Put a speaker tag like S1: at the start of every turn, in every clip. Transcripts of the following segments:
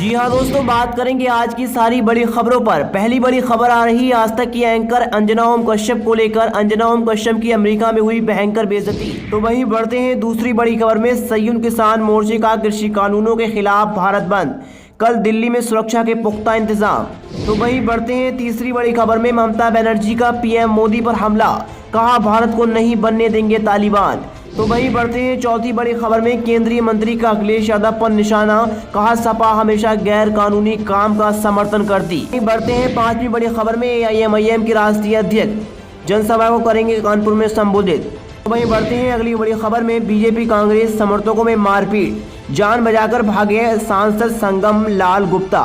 S1: जी हाँ दोस्तों, बात करेंगे आज की सारी बड़ी खबरों पर। पहली बड़ी खबर आ रही है आज तक की एंकर अंजना ओम कश्यप को लेकर। अंजना ओम कश्यप की अमेरिका में हुई भयंकर बेइज्जती। तो वहीं बढ़ते हैं दूसरी बड़ी खबर में। संयुक्त किसान मोर्चे का कृषि कानूनों के खिलाफ भारत बंद, कल दिल्ली में सुरक्षा के पुख्ता इंतजाम। तो वहीं बढ़ते हैं तीसरी बड़ी खबर में। ममता बनर्जी का पीएम मोदी पर हमला, कहा भारत को नहीं बनने देंगे तालिबान। तो वहीं बढ़ते हैं चौथी बड़ी खबर में। केंद्रीय मंत्री का अखिलेश यादव पर निशाना, कहा सपा हमेशा गैर कानूनी काम का समर्थन करती। बढ़ते हैं पांचवी बड़ी खबर में। AIMIM के राष्ट्रीय अध्यक्ष जनसभा को करेंगे कानपुर में संबोधित। तो वहीं बढ़ते हैं अगली बड़ी खबर में। बीजेपी कांग्रेस समर्थकों में मारपीट, जान बचाकर भागे सांसद संगम लाल गुप्ता।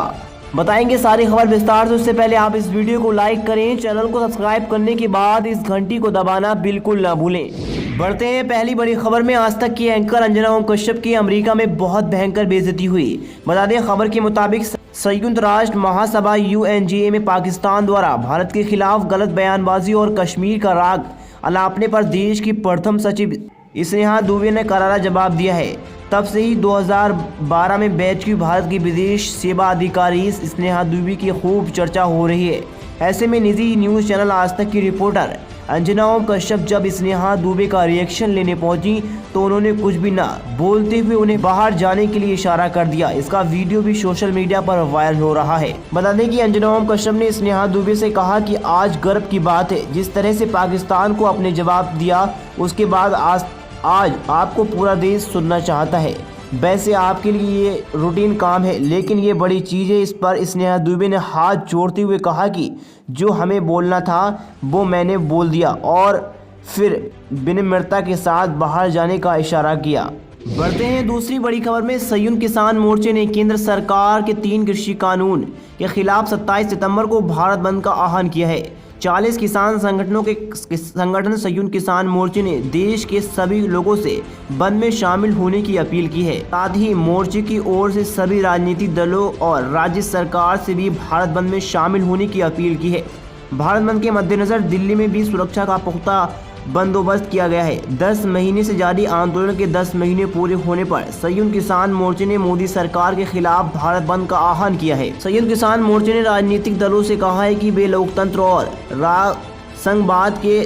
S1: बताएंगे सारी खबर विस्तार से। उससे पहले आप इस वीडियो को लाइक करें, चैनल को सब्सक्राइब करने के बाद इस घंटी को दबाना बिल्कुल ना भूलें। बढ़ते हैं पहली बड़ी खबर में। आज तक की एंकर अंजना ओम कश्यप की अमेरिका में बहुत भयंकर बेइज्जती हुई। बता दें खबर के मुताबिक संयुक्त राष्ट्र महासभा UNGA में पाकिस्तान द्वारा भारत के खिलाफ गलत बयानबाजी और कश्मीर का राग अलापने पर देश की प्रथम सचिव स्नेहा दुबे ने करारा जवाब दिया है। तब से ही 2012 में बैच की भारत की विदेश सेवा अधिकारी स्नेहा दुबे की खूब चर्चा हो रही है। ऐसे में निजी न्यूज़ चैनल आज तक की रिपोर्टर अंजना ओम कश्यप जब स्नेहा दुबे का रिएक्शन लेने पहुंची तो उन्होंने कुछ भी ना बोलते हुए उन्हें बाहर जाने के लिए इशारा कर दिया। इसका वीडियो भी सोशल मीडिया पर वायरल हो रहा है। बता दें कि अंजना ओम कश्यप ने स्नेहा दुबे से कहा कि आज गर्व की बात है, जिस तरह से पाकिस्तान को अपने जवाब दिया उसके बाद आज आपको पूरा देश सुनना चाहता है। वैसे आपके लिए ये रूटीन काम है, लेकिन ये बड़ी चीज़ है। इस पर स्नेहा दुबे ने हाथ जोड़ते हुए कहा कि जो हमें बोलना था वो मैंने बोल दिया और फिर विनम्रता के साथ बाहर जाने का इशारा किया। बढ़ते हैं दूसरी बड़ी खबर में। संयुक्त किसान मोर्चे ने केंद्र सरकार के 3 कृषि कानून के खिलाफ 27 सितंबर को भारत बंद का आह्वान किया है। 40 किसान संगठनों के संगठन संयुक्त किसान मोर्चे ने देश के सभी लोगों से बंद में शामिल होने की अपील की है। साथ ही मोर्चे की ओर से सभी राजनीतिक दलों और राज्य सरकार से भी भारत बंद में शामिल होने की अपील की है। भारत बंद के मद्देनजर दिल्ली में भी सुरक्षा का पुख्ता बंदोबस्त किया गया है। 10 महीने से जारी आंदोलन के 10 महीने पूरे होने पर संयुक्त किसान मोर्चे ने मोदी सरकार के खिलाफ भारत बंद का आह्वान किया है। संयुक्त किसान मोर्चे ने राजनीतिक दलों से कहा है कि वे लोकतंत्र और संघवाद के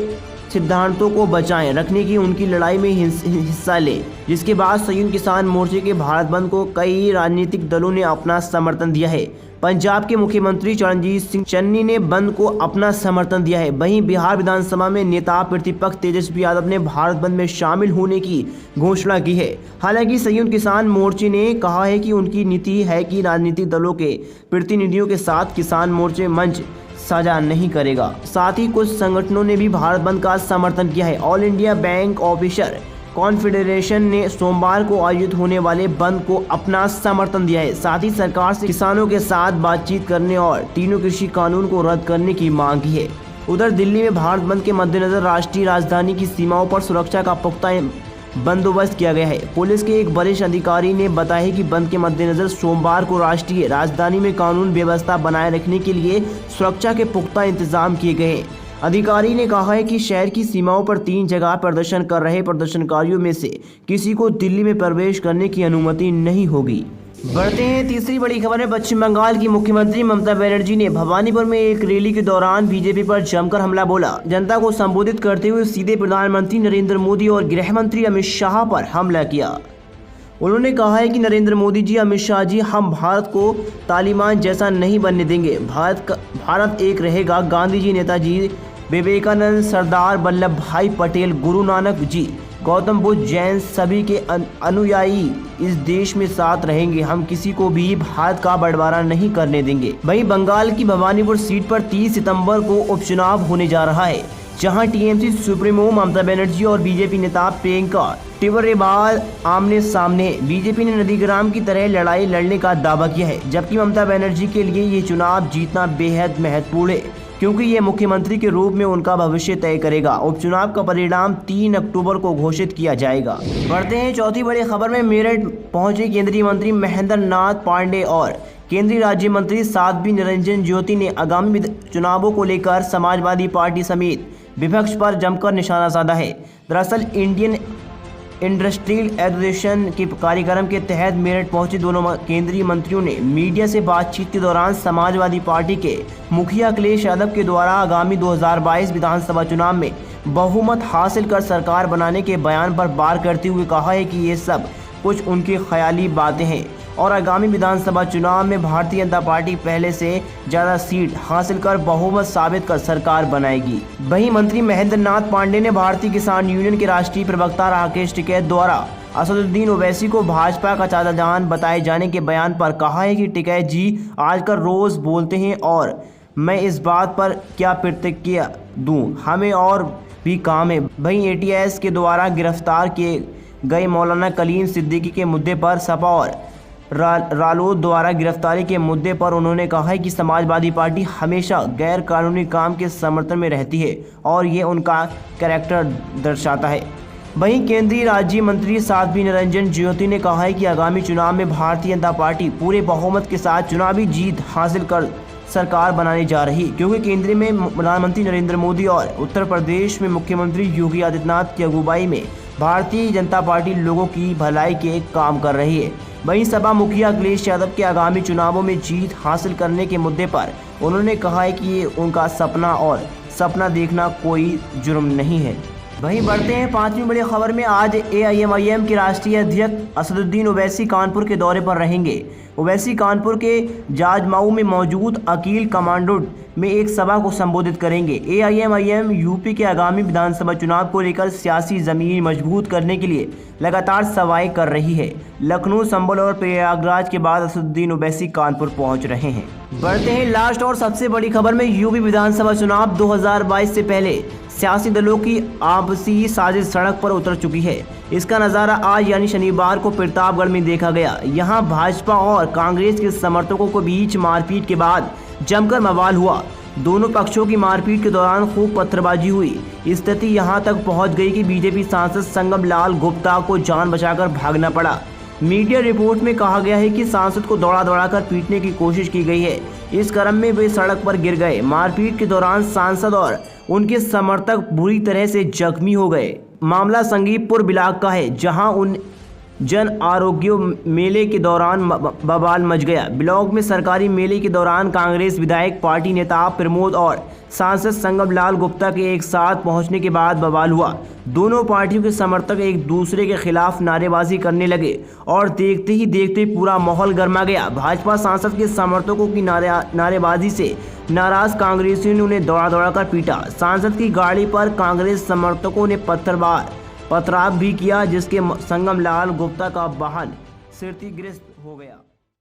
S1: सिद्धांतों को बचाएं रखने की उनकी लड़ाई में हिस्सा लें। जिसके बाद संयुक्त किसान मोर्चे के भारत बंद को कई राजनीतिक दलों ने अपना समर्थन दिया है। पंजाब के मुख्यमंत्री चरणजीत सिंह चन्नी ने बंद को अपना समर्थन दिया है। वहीं बिहार विधानसभा में नेता प्रतिपक्ष तेजस्वी यादव ने भारत बंद में शामिल होने की घोषणा की है। हालांकि संयुक्त किसान मोर्चे ने कहा है कि उनकी नीति है कि राजनीतिक दलों के प्रतिनिधियों के साथ किसान मोर्चे मंच साझा नहीं करेगा। साथ ही कुछ संगठनों ने भी भारत बंद का समर्थन किया है। All India bank officer confederation ने सोमवार को आयोजित होने वाले बंद को अपना समर्थन दिया है। साथ ही सरकार से किसानों के साथ बातचीत करने और तीनों कृषि कानून को रद्द करने की मांग की है। उधर दिल्ली में भारत बंद के मद्देनजर राष्ट्रीय राजधानी की सीमाओं पर सुरक्षा का पुख्ता बंदोबस्त किया गया है। पुलिस के एक वरिष्ठ अधिकारी ने बताया कि बंद के मद्देनजर सोमवार को राष्ट्रीय राजधानी में कानून व्यवस्था बनाए रखने के लिए सुरक्षा के पुख्ता इंतजाम किए गए हैं। अधिकारी ने कहा है कि शहर की सीमाओं पर 3 जगह प्रदर्शन कर रहे प्रदर्शनकारियों में से किसी को दिल्ली में प्रवेश करने की अनुमति नहीं होगी। बढ़ते हैं तीसरी बड़ी खबर में। पश्चिम बंगाल की मुख्यमंत्री ममता बनर्जी ने भवानीपुर में एक रैली के दौरान बीजेपी पर जमकर हमला बोला। जनता को संबोधित करते हुए सीधे प्रधानमंत्री नरेंद्र मोदी और गृह मंत्री अमित शाह पर हमला किया। उन्होंने कहा है कि नरेंद्र मोदी जी, अमित शाह जी, हम भारत को तालिबान जैसा नहीं बनने देंगे। भारत एक रहेगा। गांधी जी, नेताजी, विवेकानंद, सरदार वल्लभ भाई पटेल, गुरु नानक जी, गौतम बुद्ध, जैन सभी के अनुयायी इस देश में साथ रहेंगे। हम किसी को भी भारत का बंटवारा नहीं करने देंगे। वहीं बंगाल की भवानीपुर सीट पर 30 सितंबर को उपचुनाव होने जा रहा है, जहां टीएमसी सुप्रीमो ममता बनर्जी और बीजेपी नेता प्रियंका टिबरेवाल आमने सामने। बीजेपी ने नंदीग्राम की तरह लड़ाई लड़ने का दावा किया है, जबकि ममता बनर्जी के लिए ये चुनाव जीतना बेहद महत्वपूर्ण है, क्योंकि ये मुख्यमंत्री के रूप में उनका भविष्य तय करेगा। उपचुनाव का परिणाम 3 अक्टूबर को घोषित किया जाएगा। बढ़ते हैं चौथी बड़ी खबर में। मेरठ पहुंचे केंद्रीय मंत्री महेंद्र नाथ पांडे और केंद्रीय राज्य मंत्री साध्वी निरंजन ज्योति ने आगामी चुनावों को लेकर समाजवादी पार्टी समेत विपक्ष पर जमकर निशाना साधा है। दरअसल इंडियन इंडस्ट्रियल एसोसिएशन के कार्यक्रम के तहत मेरठ पहुंचे दोनों केंद्रीय मंत्रियों ने मीडिया से बातचीत के दौरान समाजवादी पार्टी के मुखिया अखिलेश यादव के द्वारा आगामी 2022 विधानसभा चुनाव में बहुमत हासिल कर सरकार बनाने के बयान पर वार करते हुए कहा है कि ये सब कुछ उनकी ख्याली बातें हैं और आगामी विधानसभा चुनाव में भारतीय जनता पार्टी पहले से ज़्यादा सीट हासिल कर बहुमत साबित कर सरकार बनाएगी। वहीं मंत्री महेंद्र नाथ पांडे ने भारतीय किसान यूनियन के राष्ट्रीय प्रवक्ता राकेश टिकैत द्वारा असदुद्दीन ओवैसी को भाजपा का चाचा जान बताए जाने के बयान पर कहा है कि टिकैत जी आजकल रोज बोलते हैं और मैं इस बात पर क्या प्रतिक्रिया दूं, हमें और भी काम है। वहीं एटीएस के द्वारा गिरफ्तार किए गए मौलाना कलीम सिद्दीकी के मुद्दे पर सपा और रालोद द्वारा गिरफ्तारी के मुद्दे पर उन्होंने कहा है कि समाजवादी पार्टी हमेशा गैर कानूनी काम के समर्थन में रहती है और ये उनका कैरेक्टर दर्शाता है। वहीं केंद्रीय राज्य मंत्री साध्वी निरंजन ज्योति ने कहा है कि आगामी चुनाव में भारतीय जनता पार्टी पूरे बहुमत के साथ चुनावी जीत हासिल कर सरकार बनाने जा रही, क्योंकि केंद्र में प्रधानमंत्री नरेंद्र मोदी और उत्तर प्रदेश में मुख्यमंत्री योगी आदित्यनाथ की अगुवाई में भारतीय जनता पार्टी लोगों की भलाई के काम कर रही है। वहीं सपा मुखिया अखिलेश यादव के आगामी चुनावों में जीत हासिल करने के मुद्दे पर उन्होंने कहा है कि ये उनका सपना और सपना देखना कोई जुर्म नहीं है। वहीं बढ़ते हैं पांचवी बड़ी खबर में। आज AIMIM के राष्ट्रीय अध्यक्ष असदुद्दीन ओवैसी कानपुर के दौरे पर रहेंगे। ओवैसी कानपुर के जाजमाऊ में मौजूद अकील कमांडो में एक सभा को संबोधित करेंगे। AIMIM यूपी के आगामी विधानसभा चुनाव को लेकर सियासी जमीन मजबूत करने के लिए लगातार सभाएं कर रही है। लखनऊ, संबल और प्रयागराज के बाद असदुद्दीन ओवैसी कानपुर पहुंच रहे हैं। बढ़ते हैं लास्ट और सबसे बड़ी खबर में। यूपी विधानसभा चुनाव 2022 से पहले सियासी दलों की आपसी साजिश सड़क पर उतर चुकी है। इसका नज़ारा आज यानी शनिवार को प्रतापगढ़ में देखा गया। यहां भाजपा और कांग्रेस के समर्थकों के बीच मारपीट के बाद जमकर बवाल हुआ। दोनों पक्षों की मारपीट के दौरान खूब पत्थरबाजी हुई। स्थिति यहां तक पहुंच गई कि बीजेपी सांसद संगम लाल गुप्ता को जान बचाकर भागना पड़ा। मीडिया रिपोर्ट में कहा गया है कि सांसद को दौड़ा कर पीटने की कोशिश की गई है। इस क्रम में वे सड़क पर गिर गए। मारपीट के दौरान सांसद और उनके समर्थक बुरी तरह से जख्मी हो गए। मामला संगीपुर ब्लॉक का है, जहां उन जन आरोग्य मेले के दौरान बवाल मच गया। ब्लॉक में सरकारी मेले के दौरान कांग्रेस विधायक पार्टी नेता प्रमोद और सांसद संगम लाल गुप्ता के एक साथ पहुंचने के बाद बवाल हुआ। दोनों पार्टियों के समर्थक एक दूसरे के खिलाफ नारेबाजी करने लगे और देखते ही देखते पूरा माहौल गर्मा गया। भाजपा सांसद के समर्थकों की नारेबाजी से नाराज कांग्रेसियों ने उन्हें दौड़ा कर पीटा। सांसद की गाड़ी पर कांग्रेस समर्थकों ने पथराव भी किया, जिसके संगम लाल गुप्ता का वाहन क्षतिग्रस्त हो गया।